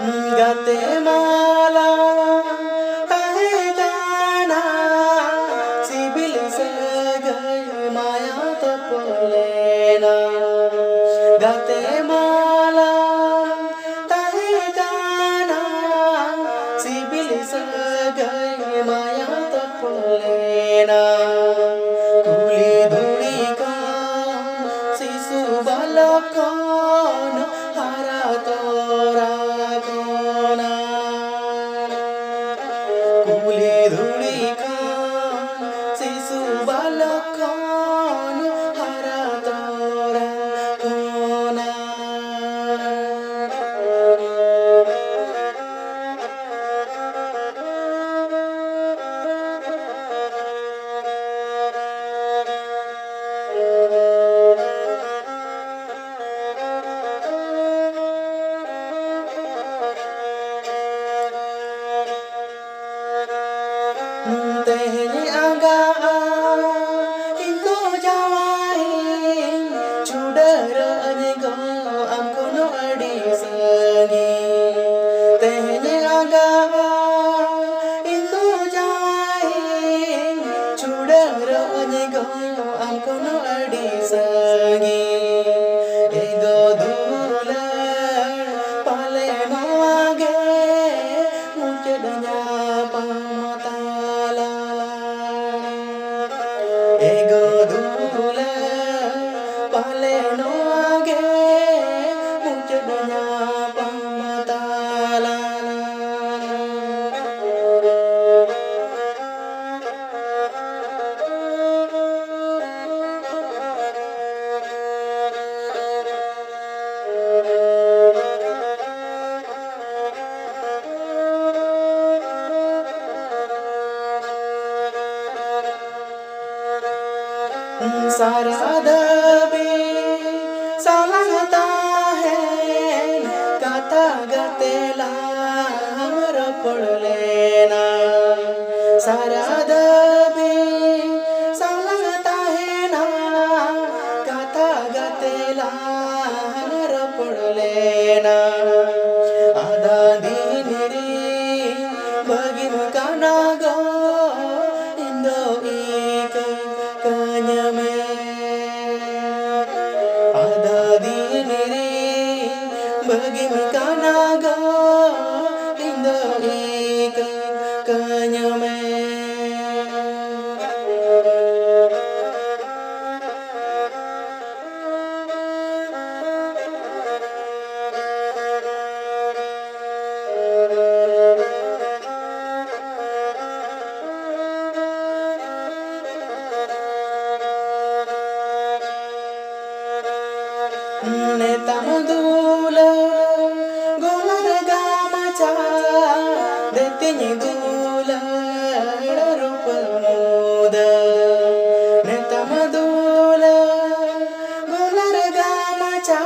Guatemala, Tahitana, Sibyl Sagai, Maya Topolena. Guatemala, Tahitana, Sibyl Sagai, Maya Topolena. Kuli dhuli ka, sisu balakon, hara tora. Kuli dhuli ka, sisu balakon, hara tora kona. Tehnya aga inko jawain chudara go amko no adi sagi. Tehnya aga inko jawain chudara go amko no adi sagi. Ego dula pale no age mujhe danya pamatala. Ego dula pale no age mujhe danya pamatala. सारा दबे सालाता है कथा गतेला हमरा पढ़ लेना. सारा दबे सालाता है ना कथा गतेला हमरा पढ़ लेना. आधा दिन रे बगिन काना गो इंदो एक kanya me. Ada din re bagaimana ga indah ik kanya me. Neta madula golar gamacha detinyi dula rupa muda. Neta madula golar gamacha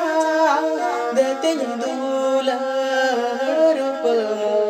detinyi dula rupa muda.